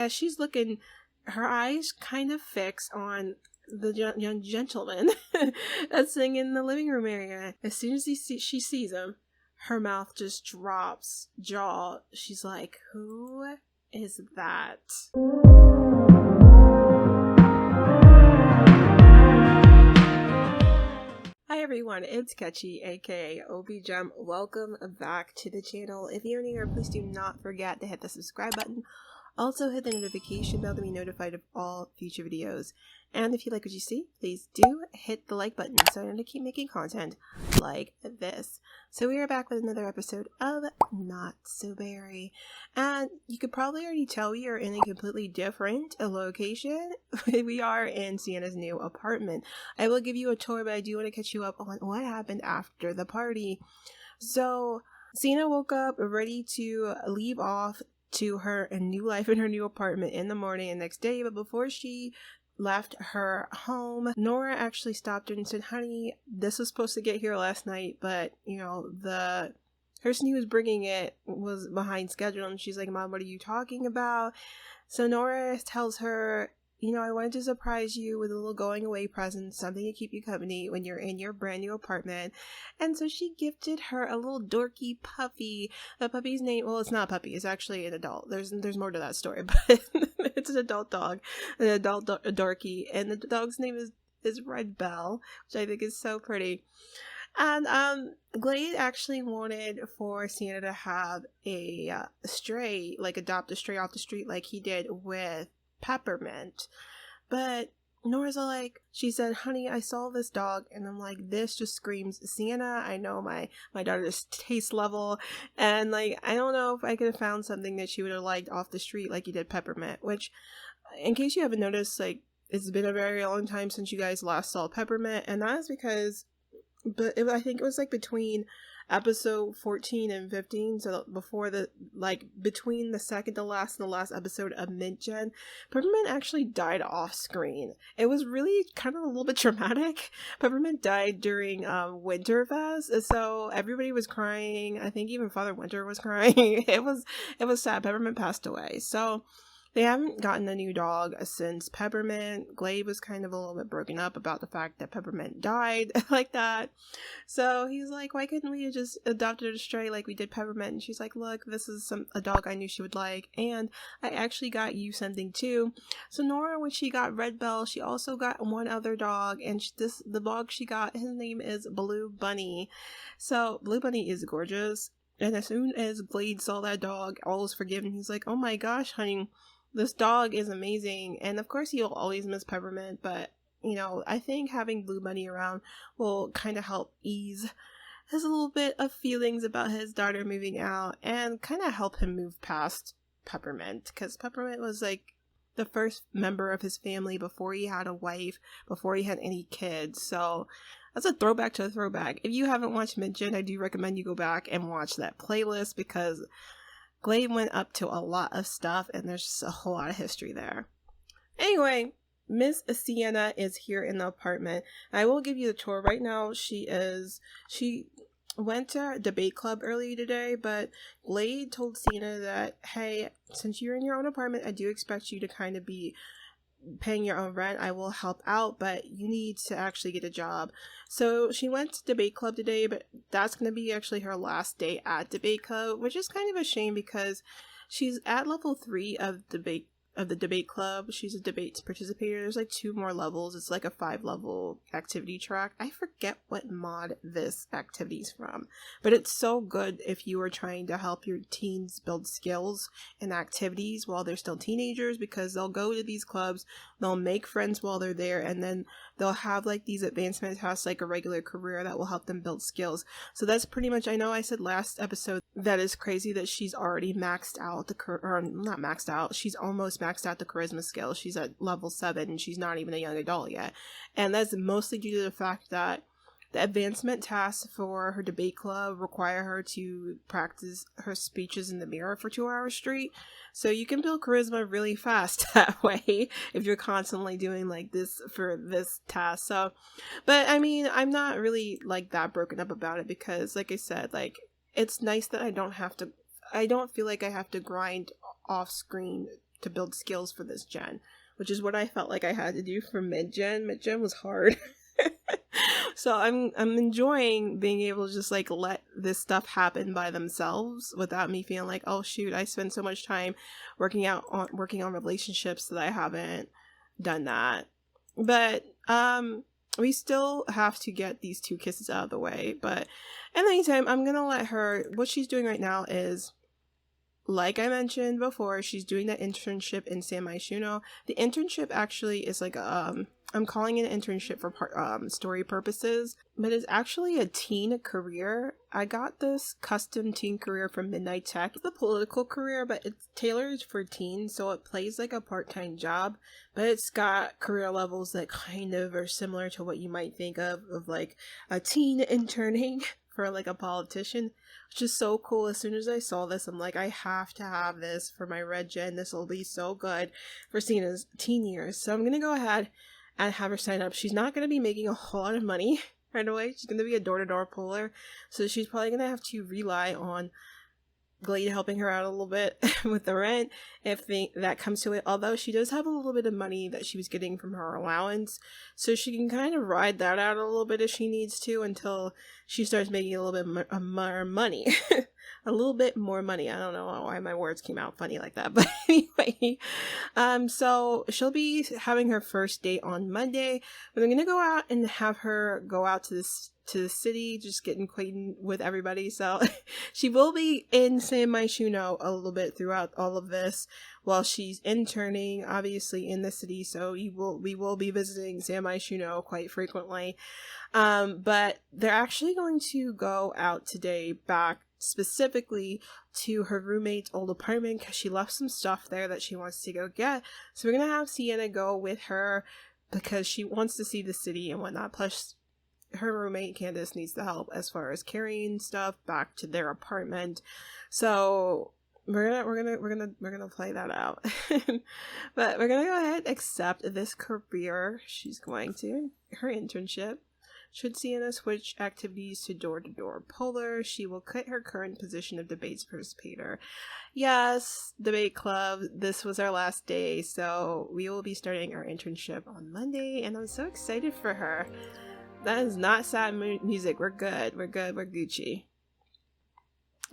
As she's looking, her eyes kind of fix on the young gentleman that's sitting in the living room area. As soon as she sees him, her mouth just drops jaw. She's like, who is that? Hi everyone, it's Ketchy, aka OBiGem. Welcome back to the channel. If you're new here, please do not forget to hit the subscribe button. Also hit the notification bell to be notified of all future videos. And if you like what you see, please do hit the like button so I'm going to keep making content like this. So we are back with another episode of Not So Berry. And you could probably already tell we are in a completely different location. We are in Sienna's new apartment. I will give you a tour, but I do want to catch you up on what happened after the party. So Sienna woke up ready to leave off to her new life in her new apartment in the morning and next day, but before she left her home, Nora actually stopped her and said, honey, this was supposed to get here last night, but you know, the person who was bringing it was behind schedule. And she's like, Mom, what are you talking about? So Nora tells her, you know, I wanted to surprise you with a little going away present, something to keep you company when you're in your brand new apartment. And so she gifted her a little dorky puppy. The puppy's name, well, it's not a puppy, it's actually an adult. There's more to that story, but it's an adult dog, an adult dorky, and the dog's name is Red Bell, which I think is so pretty. And Glade actually wanted for Sienna to have a stray, like adopt a stray off the street like he did with Peppermint, but Nora's like, she said, honey, I saw this dog and I'm like, this just screams Sienna. I know my daughter's taste level, and like, I don't know if I could have found something that she would have liked off the street like you did Peppermint, which, in case you haven't noticed, like, it's been a very long time since you guys last saw Peppermint, and that is because I think it was like between episode 14 and 15, so before between the second to last and the last episode of Mint Gen, Peppermint actually died off screen. It was really kind of a little bit traumatic. Peppermint died during Winterfest, so everybody was crying. I think even Father Winter was crying. It was sad. Peppermint passed away, so they haven't gotten a new dog since Peppermint. Glade was kind of a little bit broken up about the fact that Peppermint died like that. So he's like, why couldn't we have just adopted a stray like we did Peppermint? And she's like, look, this is a dog I knew she would like, and I actually got you something too. So Nora, when she got Red Bell, she also got one other dog, and the dog she got, his name is Blue Bunny. So Blue Bunny is gorgeous. And as soon as Glade saw that dog, all was forgiven. He's like, oh my gosh, honey, this dog is amazing. And of course he'll always miss Peppermint, but you know, I think having Blue Bunny around will kind of help ease his little bit of feelings about his daughter moving out and kind of help him move past Peppermint, because Peppermint was like the first member of his family before he had a wife, before he had any kids. So that's a throwback to a throwback. If you haven't watched Mint Gen, I do recommend you go back and watch that playlist, because Glade went up to a lot of stuff and there's just a whole lot of history there. Anyway, Miss Sienna is here in the apartment. I will give you the tour right now. She went to debate club earlier today, but Glade told Sienna that, hey, since you're in your own apartment, I do expect you to kind of be paying your own rent. I will help out, but you need to actually get a job. So she went to debate club today, but that's going to be actually her last day at debate club, which is kind of a shame because she's at level 3 of the debate club. She's a debate participator. There's like 2 more levels. It's like a 5-level activity track. I forget what mod this activity's from, but it's so good if you are trying to help your teens build skills and activities while they're still teenagers, because they'll go to these clubs, they'll make friends while they're there, and then they'll have like these advancement tasks like a regular career that will help them build skills. So that's pretty much, I know I said last episode that is crazy that she's already maxed out or not maxed out, she's almost maxed out the charisma skill. She's at level 7 and she's not even a young adult yet, and that's mostly due to the fact that the advancement tasks for her debate club require her to practice her speeches in the mirror for 2 hours straight. So you can build charisma really fast that way if you're constantly doing like this for this task. So, but I mean, I'm not really like that broken up about it, because like I said, like, it's nice that I don't feel like I have to grind off screen to build skills for this gen, which is what I felt like I had to do for mid-gen. Mid-gen was hard. So I'm enjoying being able to just like let this stuff happen by themselves without me feeling like, oh shoot, I spend so much time working on relationships that I haven't done that. But we still have to get these 2 kisses out of the way. But in the meantime, I'm gonna let her, what she's doing right now is, like I mentioned before, she's doing that internship in San Myshuno. The internship actually is like I'm calling it an internship for story purposes, but it's actually a teen career. I got this custom teen career from Midnight Tech. It's a political career, but it's tailored for teens, so it plays like a part-time job, but it's got career levels that kind of are similar to what you might think of like a teen interning for like a politician, which is so cool. As soon as I saw this, I'm like, I have to have this for my red gen. This will be so good for Sienna's teen years. So I'm gonna go ahead and have her sign up. She's not going to be making a whole lot of money right away. She's going to be a door-to-door puller, so she's probably going to have to rely on Glade helping her out a little bit with the rent if that comes to it. Although she does have a little bit of money that she was getting from her allowance, so she can kind of ride that out a little bit if she needs to until she starts making a little bit more money. A little bit more money. I don't know why my words came out funny like that, but anyway, so she'll be having her first date on Monday, but I'm gonna go out and have her go out to the city, just getting acquainted with everybody. So she will be in San Myshuno a little bit throughout all of this while she's interning, obviously in the city. So we will be visiting San Myshuno quite frequently. But they're actually going to go out today back specifically to her roommate's old apartment because she left some stuff there that she wants to go get. So we're gonna have Sienna go with her because she wants to see the city and whatnot. Plus, her roommate Candace needs the help as far as carrying stuff back to their apartment. So we're gonna play that out. But we're gonna go ahead and accept this career. She's going to her internship. Should Sienna switch activities to door-to-door puller, she will quit her current position of debates participator. Yes, debate club, this was our last day, so we will be starting our internship on Monday, and I'm so excited for her. That is not sad music. We're good. We're Gucci.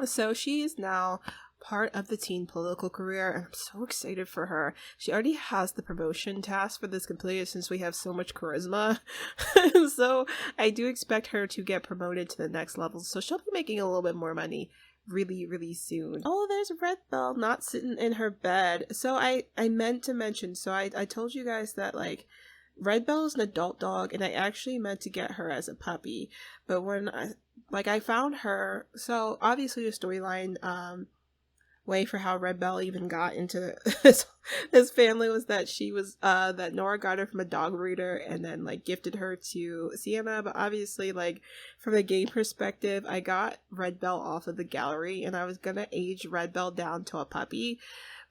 So she is now part of the teen political career, and I'm so excited for her. She already has the promotion task for this completed since we have so much charisma. So I do expect her to get promoted to the next level, so she'll be making a little bit more money really soon. Oh, there's Red Bell not sitting in her bed. So I meant to mention, so I told you guys that like Red Bell is an adult dog, and I actually meant to get her as a puppy, but when I found her, so obviously the storyline way for how Red Bell even got into this family was that she was that Nora got her from a dog breeder and then like gifted her to Sienna. But obviously, like from a game perspective, I got Red Bell off of the gallery and I was gonna age Red Bell down to a puppy,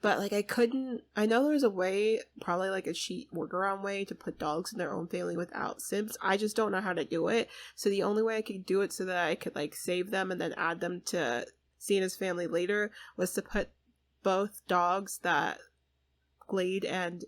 but like I couldn't. I know there's a way, probably like a cheat workaround way to put dogs in their own family without Sims. I just don't know how to do it. So the only way I could do it so that I could like save them and then add them to Sienna's family later was to put both dogs that Glade and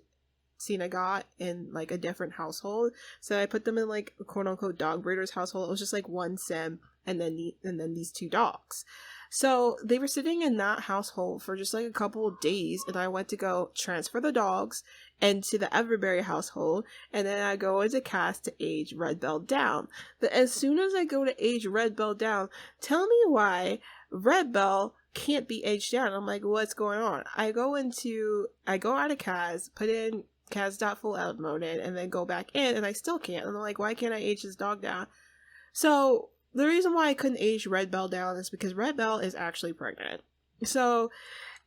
Sienna got in like a different household. So I put them in like a quote unquote dog breeder's household. It was just like one Sim and then these 2 dogs. So they were sitting in that household for just like a couple of days, and I went to go transfer the dogs into the Everberry household, and then I go into cast to age Red Bell down. But as soon as I go to age Red Bell down, tell me why Red Bell can't be aged down. I'm like, what's going on? I go out of Kaz, put in Kaz.full outmoded, and then go back in, and I still can't. And I'm like, why can't I age this dog down? So the reason why I couldn't age Red Bell down is because Red Bell is actually pregnant. So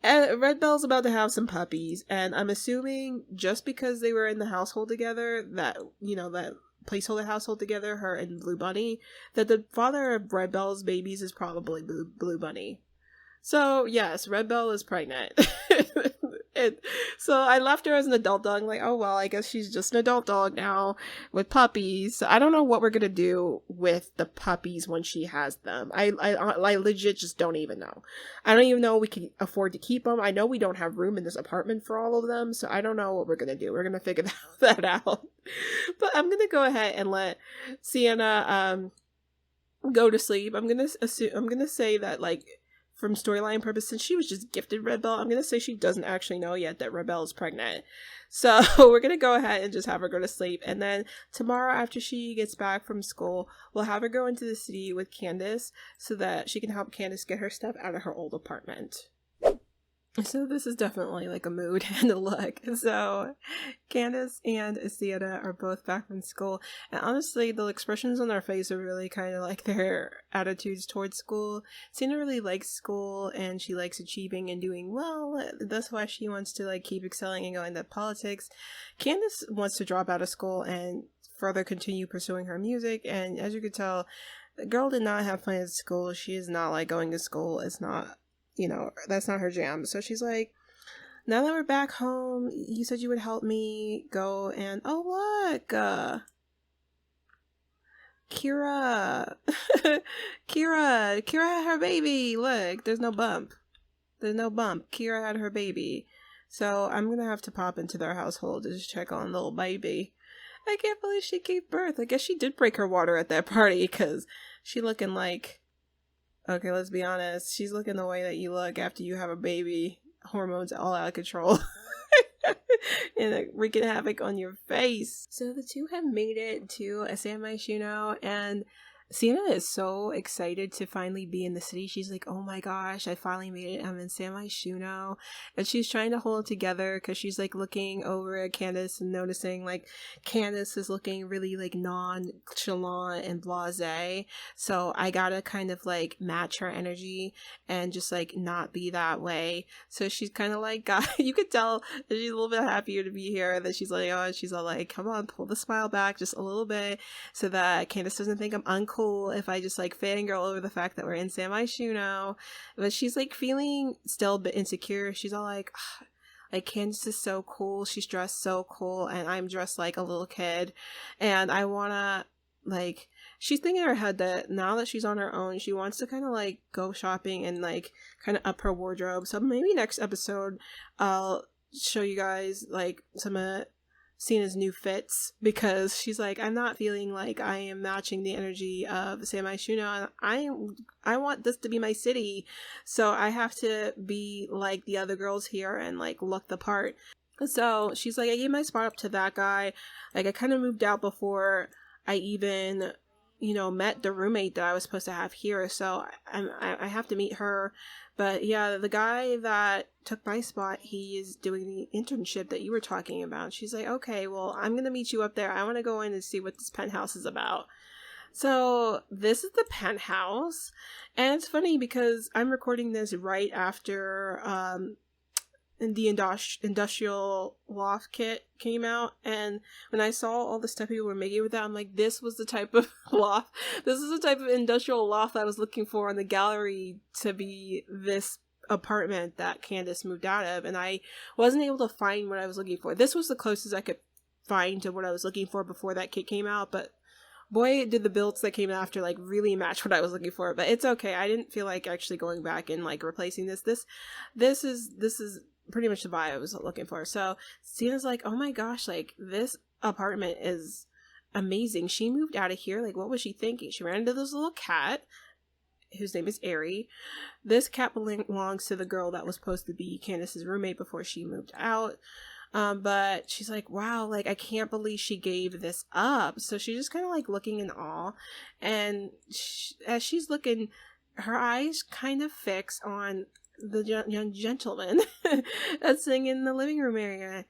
Red Bell's about to have some puppies, and I'm assuming just because they were in the household together, that, you know, that placeholder household together, her and Blue Bunny, that the father of Red Bell's babies is probably Blue Bunny. So yes, Red Bell is pregnant. And so I left her as an adult dog. I'm like, oh well, I guess she's just an adult dog now with puppies. So I don't know what we're gonna do with the puppies when she has them. I legit just don't even know. I don't even know we can afford to keep them. I know we don't have room in this apartment for all of them, so I don't know what we're gonna do. We're gonna figure that out. But I'm gonna go ahead and let Sienna go to sleep. I'm gonna say that, like, from storyline purpose, since she was just gifted Red Bell, I'm gonna say she doesn't actually know yet that Red Bell is pregnant. So we're gonna go ahead and just have her go to sleep, and then tomorrow after she gets back from school, we'll have her go into the city with Candace so that she can help Candace get her stuff out of her old apartment. So this is definitely like a mood and a look. So Candace and Sienna are both back from school, and honestly the expressions on their face are really kind of like their attitudes towards school. Sienna really likes school and she likes achieving and doing well. That's why she wants to like keep excelling and going into politics. Candace wants to drop out of school and further continue pursuing her music, and as you could tell, the girl did not have fun at school. She is not like going to school. It's not, you know, that's not her jam. So she's like, now that we're back home, you said you would help me go and, oh look, Kira had her baby. Look, there's no bump. Kira had her baby. So I'm gonna have to pop into their household to just check on little baby. I can't believe she gave birth. I guess she did break her water at that party, because she looking like, okay, let's be honest, she's looking the way that you look after you have a baby. Hormones all out of control. And like, wreaking havoc on your face. So the two have made it to a San Myshuno, and Sienna is so excited to finally be in the city. She's like, oh my gosh, I finally made it. I'm in San Myshuno. And she's trying to hold it together because she's like looking over at Candace and noticing like Candace is looking really like nonchalant and blasé. So I gotta kind of like match her energy and just like not be that way. So she's kind of like, God, you could tell that she's a little bit happier to be here. That she's like, oh, she's all like, come on, pull the smile back just a little bit so that Candace doesn't think I'm uncool if I just like fangirl over the fact that we're in San Myshuno. But she's like feeling still a bit insecure. She's all like, like, Candace is so cool, she's dressed so cool, and I'm dressed like a little kid, and I wanna, like, she's thinking in her head that now that she's on her own, she wants to kind of like go shopping and like kind of up her wardrobe. So maybe next episode I'll show you guys like some of Sienna's new fits, because she's like, I'm not feeling like I am matching the energy of San Myshuno, and I want this to be my city, so I have to be like the other girls here and like look the part. So she's like, I gave my spot up to that guy. Like, I kind of moved out before I even, you know, met the roommate that I was supposed to have here, so I have to meet her. But yeah, the guy that took my spot, he is doing the internship that you were talking about. She's like, okay, well, I'm gonna meet you up there. I want to go in and see what this penthouse is about. So this is the penthouse, and it's funny because I'm recording this right after the industrial loft kit came out, and when I saw all the stuff people were making with that, I'm like, this was the type of loft, this is the type of industrial loft I was looking for on the gallery to be this apartment that Candace moved out of, and I wasn't able to find what I was looking for. This was the closest I could find to what I was looking for before that kit came out, but boy, did the builds that came after like really match what I was looking for. But it's okay, I didn't feel like actually going back and like replacing this is pretty much the vibe I was looking for. So Sienna's like, oh my gosh, like, this apartment is amazing. She moved out of here. Like, what was she thinking? She ran into this little cat whose name is Ari. This cat belongs to the girl that was supposed to be Candace's roommate before she moved out. But she's like, wow, like, I can't believe she gave this up. So she's just kind of like looking in awe, and as she's looking, her eyes kind of fix on the young gentleman that's sitting in the living room area,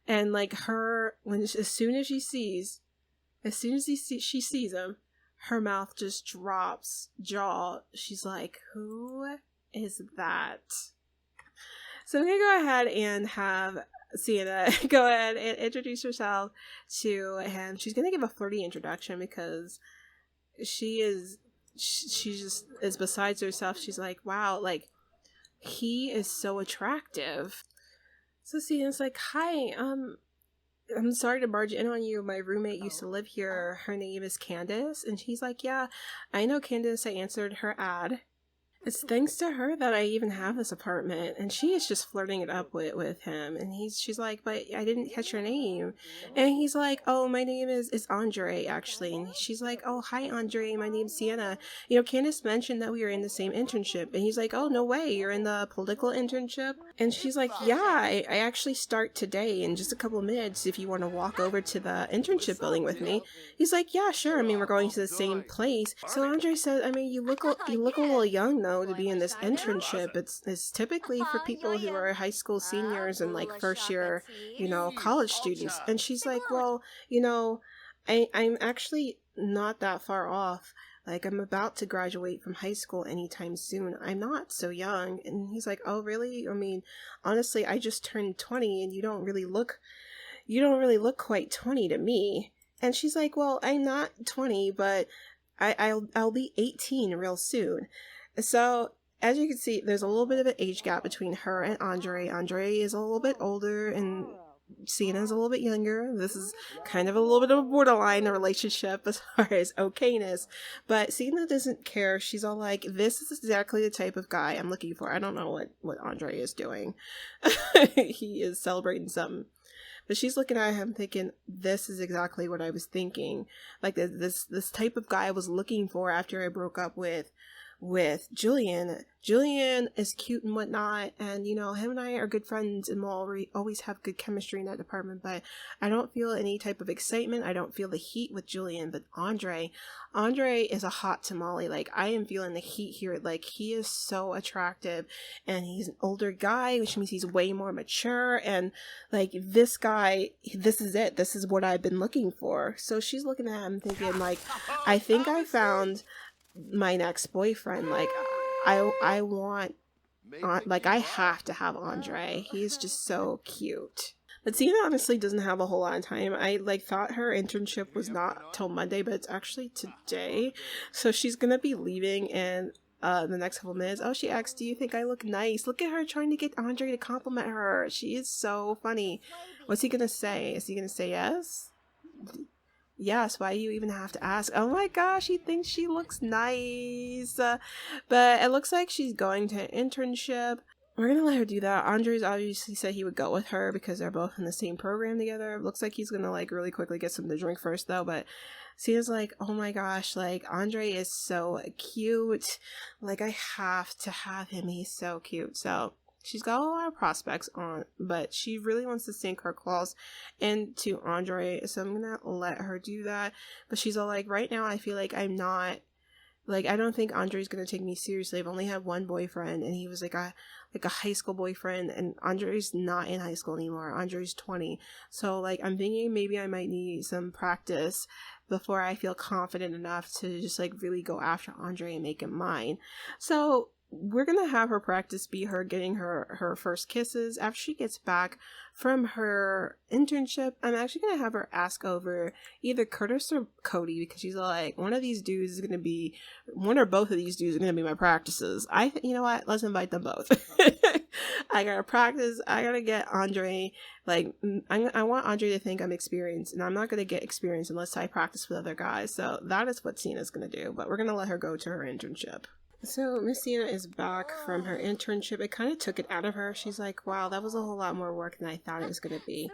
and like as soon as she sees him, her mouth just drops jaw. She's like, who is that? So I'm gonna go ahead and have Sienna go ahead and introduce herself to him. She's gonna give a flirty introduction because she just is besides herself. She's like, wow, like, he is so attractive. So Sienna's like, hi, I'm sorry to barge in on you. My roommate used to live here. Her name is Candace. And she's like, yeah, I know Candace. I answered her ad. It's thanks to her that I even have this apartment. And she is just flirting it up with him. And she's like, but I didn't catch your name. And he's like, oh, my name is Andre, actually. And she's like, oh, hi, Andre. My name's Sienna. You know, Candace mentioned that we were in the same internship. And he's like, oh, no way. You're in the political internship? And she's like, yeah, I actually start today in just a couple of minutes if you want to walk over to the internship building with me. He's like, yeah, sure. I mean, we're going to the same place. So Andre said, I mean, you look a little young, though, to be in this internship. It's typically for people who are high school seniors and like first year, you know, college students. And she's like, well, you know, I'm actually not that far off. Like, I'm about to graduate from high school anytime soon. I'm not so young. And he's like, oh, really? I mean, honestly, I just turned 20 and you don't really look quite 20 to me. And she's like, well, I'm not 20, but I'll be 18 real soon. So, as you can see, there's a little bit of an age gap between her and Andre. Andre is a little bit older and Sienna's a little bit younger. This is kind of a little bit of a borderline relationship as far as okayness. But Sienna doesn't care. She's all like, this is exactly the type of guy I'm looking for. I don't know what Andre is doing. He is celebrating something. But she's looking at him thinking, this is exactly what I was thinking. Like this type of guy I was looking for after I broke up with Julian. Julian is cute and whatnot, and you know, him and I are good friends and we'll always have good chemistry in that department, but I don't feel any type of excitement. I don't feel the heat with Julian. But Andre is a hot tamale. Like, I am feeling the heat here. Like, he is so attractive and he's an older guy, which means he's way more mature, and like, this guy, this is it. This is what I've been looking for. So she's looking at him thinking, like, I think I found my next boyfriend. Like, I want, like, I have to have Andre. He's just so cute. But Sienna honestly doesn't have a whole lot of time. I thought her internship was not till Monday, but it's actually today. So she's gonna be leaving in the next couple minutes. Oh, she asked, do you think I look nice? Look at her trying to get Andre to compliment her. She is so funny. What's he gonna say? Is he gonna say yes? Yes, why do you even have to ask? Oh my gosh, he thinks she looks nice. But it looks like she's going to an internship. We're gonna let her do that. Andre's obviously said he would go with her because they're both in the same program together. Looks like he's gonna like really quickly get something to drink first though. But Sienna's like, oh my gosh, like, Andre is so cute. Like, I have to have him. He's so cute. So she's got a lot of prospects on, but she really wants to sink her claws into Andre, so I'm gonna let her do that. But she's all like, right now I feel like I'm not, like, I don't think Andre's gonna take me seriously. I've only had one boyfriend, and he was like a high school boyfriend, and Andre's not in high school anymore. Andre's 20. So like, I'm thinking maybe I might need some practice before I feel confident enough to just like really go after Andre and make him mine. So we're gonna have her practice be her getting her first kisses after she gets back from her internship. I'm actually gonna have her ask over either Curtis or Cody, because she's like, one or both of these dudes are gonna be my practices. You know what? Let's invite them both. I gotta practice. I gotta get Andre. Like, I want Andre to think I'm experienced, and I'm not gonna get experience unless I practice with other guys. So that is what Sienna's gonna do. But we're gonna let her go to her internship. So Miss Sienna is back from her internship. It kind of took it out of her. She's like, wow, that was a whole lot more work than I thought it was going to be.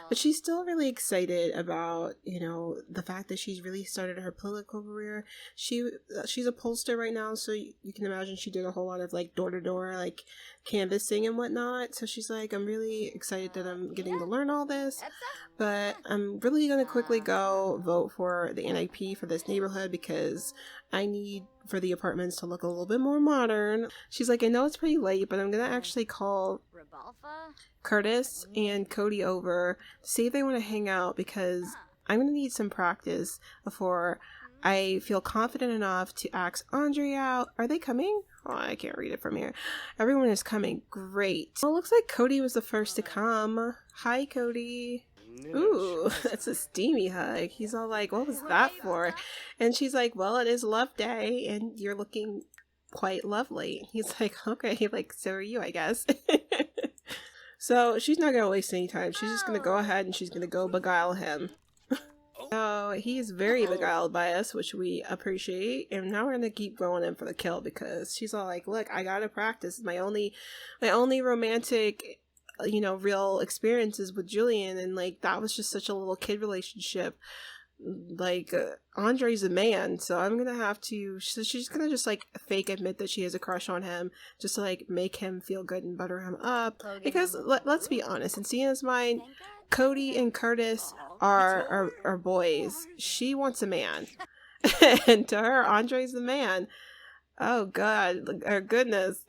But she's still really excited about, you know, the fact that she's really started her political career. She's a pollster right now, so you can imagine she did a whole lot of like door-to-door, like canvassing and whatnot. So she's like, I'm really excited that I'm getting to learn all this, but I'm really going to quickly go vote for the NIP for this neighborhood because I need for the apartments to look a little bit more modern. She's like, I know it's pretty late, but I'm gonna actually call Curtis and Cody over to see if they want to hang out, because I'm gonna need some practice before I feel confident enough to ask Andre out. Are they coming? Oh, I can't read it from here. Everyone is coming. Great. Well, it looks like Cody was the first to come. Hi, Cody. Ooh, that's a steamy hug. He's all like, what was that for? And she's like, well, it is love day and you're looking quite lovely. He's like, okay, like, so are you, I guess. So she's not gonna waste any time. She's just gonna go ahead and she's gonna go beguile him. So he's very beguiled by us, which we appreciate. And now we're gonna keep going in for the kill because she's all like, look, I gotta practice. My only romantic, you know, real experiences with Julian, and like that was just such a little kid relationship. Like Andre's a man, so I'm gonna have to, so she's gonna just like fake admit that she has a crush on him just to like make him feel good and butter him up, because let's be honest, in Sienna's mind, Cody and Curtis are boys. She wants a man. And to her, Andre's the man. Oh god, or goodness.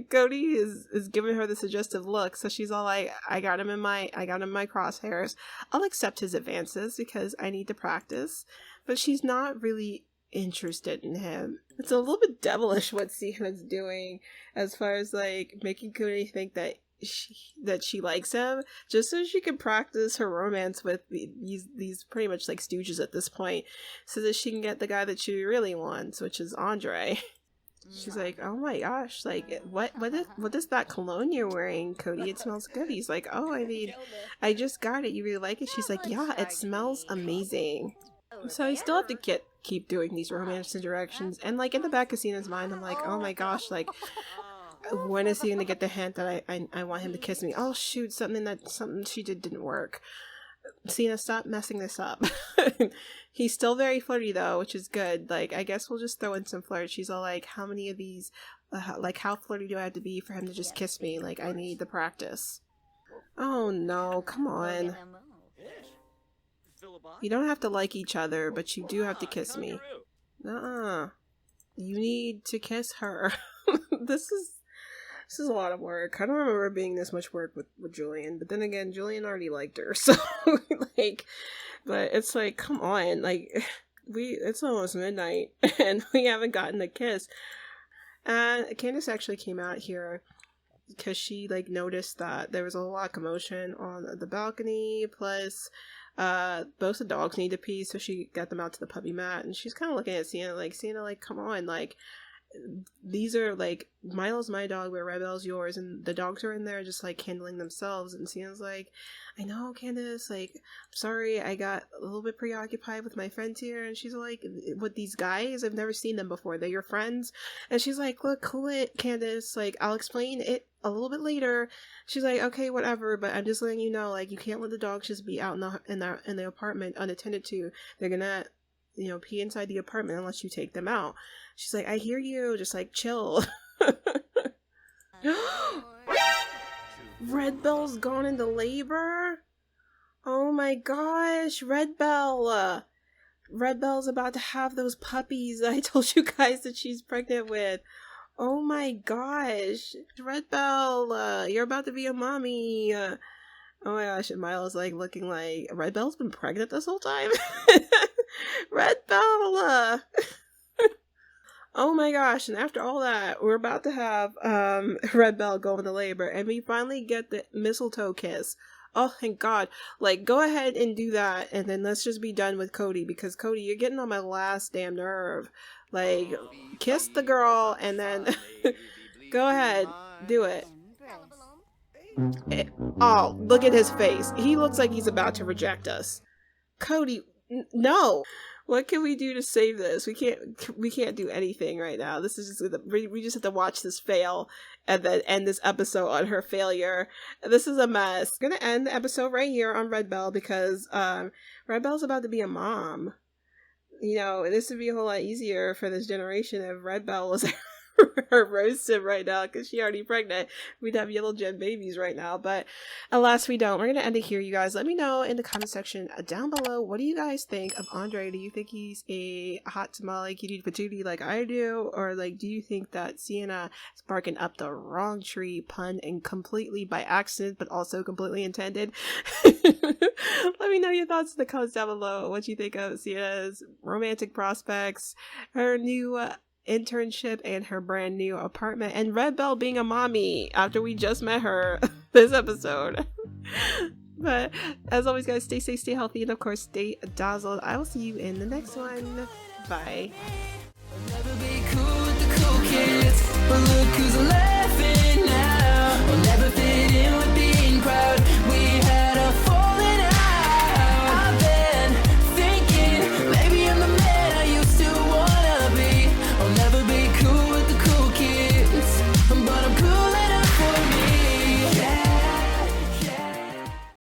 Cody is giving her the suggestive look, so she's all like, I got him in my crosshairs. I'll accept his advances because I need to practice. But she's not really interested in him. It's a little bit devilish what Sienna's doing as far as like making Cody think that she likes him just so she can practice her romance with these pretty much like stooges at this point, so that she can get the guy that she really wants, which is Andre. She's like, oh my gosh, like, what is that cologne you're wearing, Cody? It smells good. He's like, oh, I mean, I just got it. You really like it? She's like, yeah, it smells amazing. So I still have to keep doing these romance interactions. And, like, in the back of Sienna's mind, I'm like, oh my gosh, like, when is he going to get the hint that I want him to kiss me? Oh, shoot, something she didn't work. Sienna, stop messing this up. He's still very flirty though, which is good. Like, I guess we'll just throw in some flirt. She's all like, how many of these, like, how flirty do I have to be for him to just kiss me? Like, I need the practice. Oh no, come on. You don't have to like each other, but you do have to kiss me. You need to kiss her. This is a lot of work. I don't remember being this much work with Julian, but then again, Julian already liked her, so like, but it's like, come on, like, it's almost midnight and we haven't gotten a kiss. And Candace actually came out here because she like noticed that there was a lot of commotion on the balcony, plus both the dogs need to pee, so she got them out to the puppy mat, and she's kind of looking at Sienna like, come on, like, these are like, Milo's my dog, but Rebel's yours, and the dogs are in there just like handling themselves. And Sienna's like, I know, Candace, like, sorry, I got a little bit preoccupied with my friends here. And she's like, with these guys, I've never seen them before, they're your friends? And she's like, look, cool it, Candace, like, I'll explain it a little bit later. She's like, okay, whatever, but I'm just letting you know, like, you can't let the dogs just be out in the apartment unattended to. They're gonna, you know, pee inside the apartment unless you take them out. She's like, I hear you, just like, chill. Red Bell's gone into labor? Oh my gosh, Red Bell! Red Bell's about to have those puppies that I told you guys that she's pregnant with. Oh my gosh, Red Bell, you're about to be a mommy. Oh my gosh, and Milo's like looking like, Red Bell's been pregnant this whole time? Red Bell! Oh my gosh, and after all that, we're about to have Red Bell go into labor, and we finally get the mistletoe kiss. Oh, thank God. Like, go ahead and do that, and then let's just be done with Cody, because Cody, you're getting on my last damn nerve. Like, kiss the girl, and then go ahead, do it. Oh, look at his face. He looks like he's about to reject us. Cody, no. What can we do to save this? We can't do anything right now. This is just, we just have to watch this fail and then end this episode on her failure. This is a mess. I'm gonna end the episode right here on Red Bell because Red Bell's about to be a mom. You know, this would be a whole lot easier for this generation if Red Bell was her roasted right now, because she's already pregnant. We'd have yellow gen babies right now, but alas we don't. We're gonna end it here, you guys. Let me know in the comment section down below, what do you guys think of Andre? Do you think he's a hot tamale cutie patootie like I do, or like, do you think that Sienna is barking up the wrong tree, pun and completely by accident but also completely intended? Let me know your thoughts in the comments down below. What you think of Sienna's romantic prospects, her new internship, and her brand new apartment, and Red Bell being a mommy after we just met her this episode. But as always, guys, stay safe, stay healthy, and of course stay dazzled. I will see you in the next one. Bye.